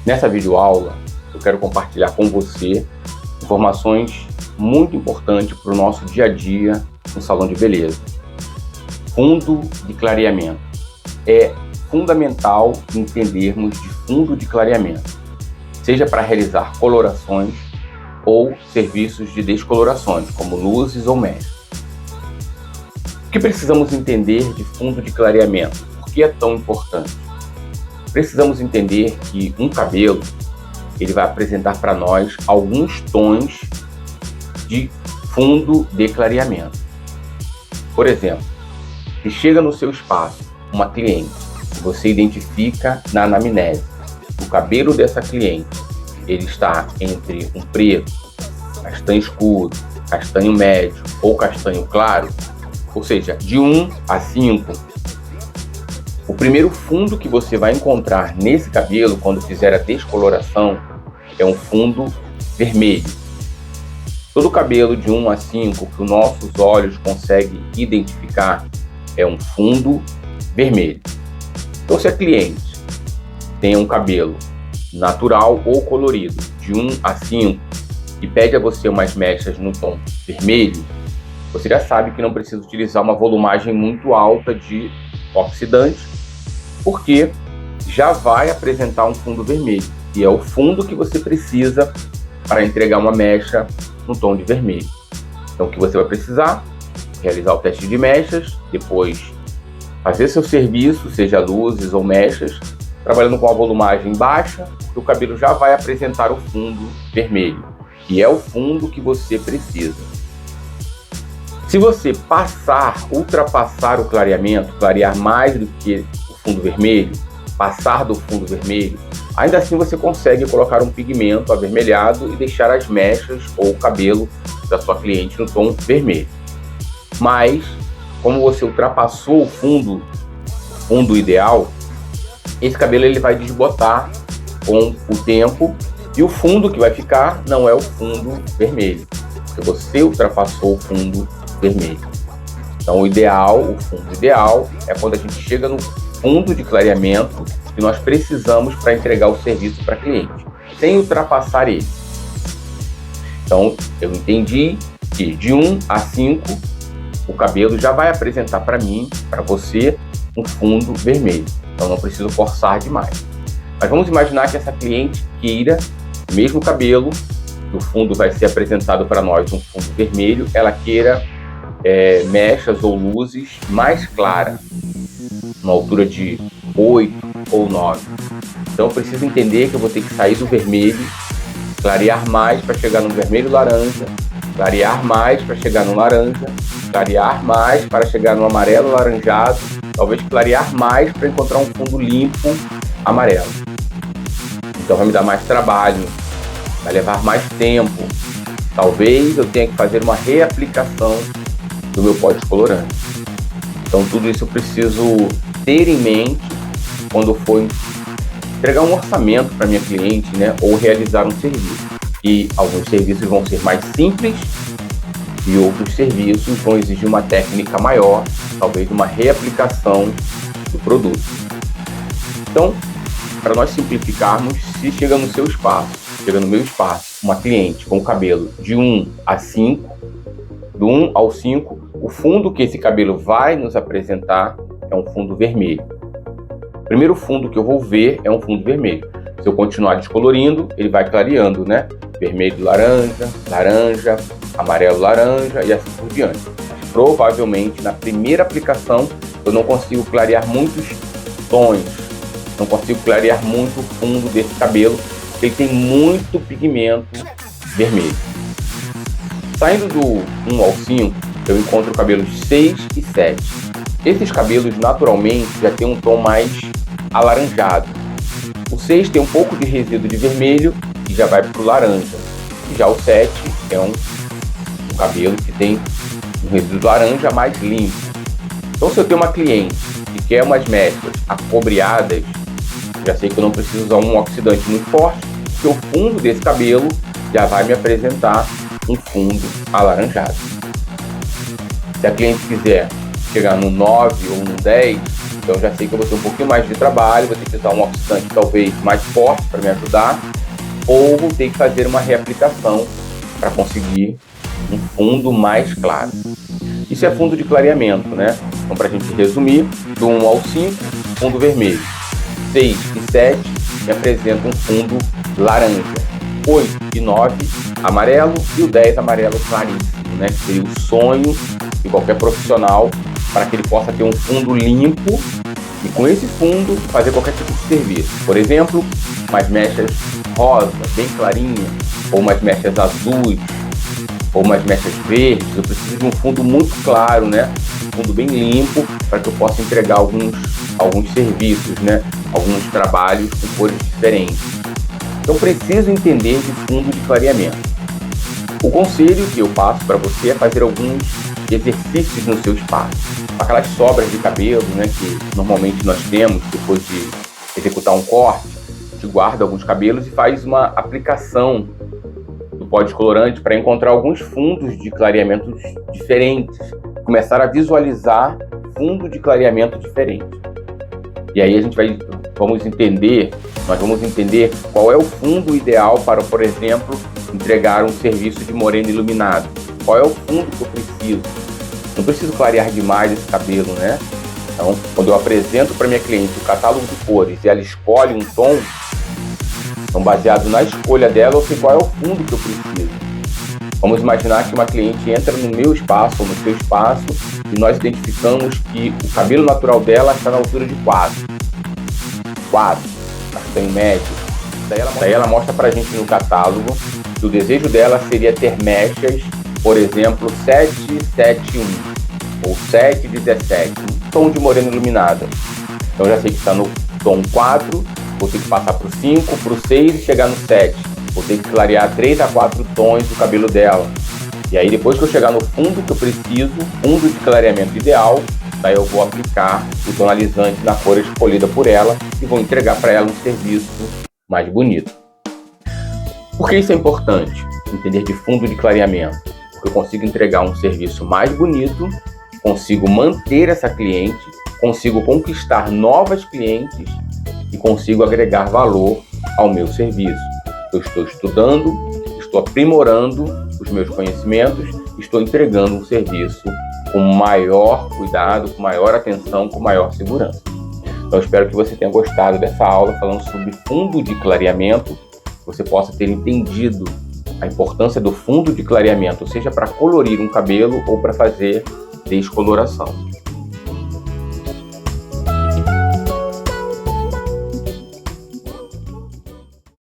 Nessa videoaula, eu quero compartilhar com você informações muito importantes para o nosso dia a dia no salão de beleza. Fundo de clareamento. É fundamental entendermos de fundo de clareamento, seja para realizar colorações ou serviços de descolorações, como luzes ou mechas. O que precisamos entender de fundo de clareamento? Por que é tão importante? Precisamos entender que um cabelo ele vai apresentar para nós alguns tons de fundo de clareamento. Por exemplo, se chega no seu espaço uma cliente, você identifica na anamnese o cabelo dessa cliente, ele está entre um preto, castanho escuro, castanho médio ou castanho claro, ou seja, de 1 a 5, o primeiro fundo que você vai encontrar nesse cabelo quando fizer a descoloração é um fundo vermelho. Todo cabelo de 1 a 5 que os nossos olhos conseguem identificar é um fundo vermelho. Então, se a cliente tem um cabelo natural ou colorido de 1 a 5 e pede a você umas mechas no tom vermelho, você já sabe que não precisa utilizar uma volumagem muito alta de oxidante, porque já vai apresentar um fundo vermelho, e é o fundo que você precisa para entregar uma mecha no tom de vermelho. Então, o que você vai precisar? Realizar o teste de mechas, depois fazer seu serviço, seja luzes ou mechas, trabalhando com a volumagem baixa, porque o cabelo já vai apresentar o fundo vermelho, que é o fundo que você precisa. Se você ultrapassar o clareamento, clarear mais do que o fundo vermelho, passar do fundo vermelho, ainda assim você consegue colocar um pigmento avermelhado e deixar as mechas ou o cabelo da sua cliente no tom vermelho. Mas, como você ultrapassou o fundo ideal, esse cabelo ele vai desbotar com o tempo e o fundo que vai ficar não é o fundo vermelho, porque você ultrapassou o fundo vermelho. Então, o fundo ideal é quando a gente chega no fundo de clareamento que nós precisamos para entregar o serviço para cliente, sem ultrapassar ele. Então, eu entendi que de 1 a 5, o cabelo já vai apresentar para mim, para você, um fundo vermelho. Então, não preciso forçar demais. Mas vamos imaginar que essa cliente queira o mesmo cabelo, o fundo vai ser apresentado para nós um fundo vermelho, ela queira mechas ou luzes mais claras, uma altura de 8 ou 9. Então eu preciso entender que eu vou ter que sair do vermelho, clarear mais para chegar no vermelho laranja, clarear mais para chegar no laranja, clarear mais para chegar no amarelo laranjado, talvez clarear mais para encontrar um fundo limpo amarelo. Então vai me dar mais trabalho, vai levar mais tempo. Talvez eu tenha que fazer uma reaplicação do meu pó descolorante. Então tudo isso eu preciso ter em mente quando for entregar um orçamento para minha cliente, né, ou realizar um serviço. E alguns serviços vão ser mais simples e outros serviços vão exigir uma técnica maior, talvez uma reaplicação do produto. Então, para nós simplificarmos, se chega no seu espaço, chega no meu espaço, uma cliente com cabelo de 1 a 5, do 1 ao 5, o fundo que esse cabelo vai nos apresentar é um fundo vermelho. O primeiro fundo que eu vou ver é um fundo vermelho. Se eu continuar descolorindo, ele vai clareando, né? Vermelho, laranja, laranja, amarelo, laranja e assim por diante. Provavelmente, na primeira aplicação, eu não consigo clarear muitos tons, não consigo clarear muito o fundo desse cabelo, porque ele tem muito pigmento vermelho. Saindo do 1 ao 5, eu encontro cabelos 6 e 7. Esses cabelos naturalmente já tem um tom mais alaranjado. O 6 tem um pouco de resíduo de vermelho e já vai para o laranja. E já o 7 é um cabelo que tem um resíduo laranja mais limpo. Então, se eu tenho uma cliente que quer umas mechas acobreadas, já sei que eu não preciso usar um oxidante muito forte, porque o fundo desse cabelo já vai me apresentar um fundo alaranjado. Se a cliente quiser chegar no 9 ou no 10, Então já sei que eu vou ter um pouquinho mais de trabalho, vou ter que usar um oxidante talvez mais forte para me ajudar, ou vou ter que fazer uma reaplicação para conseguir um fundo mais claro. Isso é fundo de clareamento, né? Então, para a gente resumir, do 1 ao 5, fundo vermelho. 6 e 7 me apresentam um fundo laranja. 8 e 9, amarelo. E o 10, amarelo claríssimo, né? Que seria o sonho de qualquer profissional para que ele possa ter um fundo limpo e com esse fundo fazer qualquer tipo de serviço. Por exemplo, umas mechas rosa, bem clarinha, ou umas mechas azuis, ou umas mechas verdes. Eu preciso de um fundo muito claro, né? Um fundo bem limpo para que eu possa entregar alguns serviços, né? Alguns trabalhos com cores diferentes. Então preciso entender de fundo de clareamento. O conselho que eu passo para você é fazer alguns exercícios no seu espaço. Aquelas sobras de cabelo, né, que normalmente nós temos depois de executar um corte, a gente guarda alguns cabelos e faz uma aplicação do pó descolorante para encontrar alguns fundos de clareamento diferentes, começar a visualizar fundo de clareamento diferente. E aí nós vamos entender qual é o fundo ideal para, por exemplo, entregar um serviço de moreno iluminado. Qual é o fundo que eu preciso? Não preciso clarear demais esse cabelo, né? Então, quando eu apresento para minha cliente o catálogo de cores e ela escolhe um tom, então baseado na escolha dela, eu sei qual é o fundo que eu preciso. Vamos imaginar que uma cliente entra no meu espaço ou no seu espaço e nós identificamos que o cabelo natural dela está na altura de 4, castanho médio. Daí ela mostra pra gente no catálogo que o desejo dela seria ter mechas, por exemplo, 771 ou 717, um tom de moreno iluminada. Então já sei que está no tom 4, vou ter que passar para o 5, para o 6 e chegar no 7. Vou ter que clarear 3 a 4 tons do cabelo dela. E aí depois que eu chegar no fundo que eu preciso, fundo de clareamento ideal, daí eu vou aplicar o tonalizante na cor escolhida por ela e vou entregar para ela um serviço mais bonito. Por que isso é importante? Entender de fundo de clareamento. Porque eu consigo entregar um serviço mais bonito, consigo manter essa cliente, consigo conquistar novas clientes e consigo agregar valor ao meu serviço. Eu estou estudando, estou aprimorando os meus conhecimentos, estou entregando um serviço com maior cuidado, com maior atenção, com maior segurança. Então eu espero que você tenha gostado dessa aula falando sobre fundo de clareamento, que você possa ter entendido a importância do fundo de clareamento, seja para colorir um cabelo ou para fazer descoloração.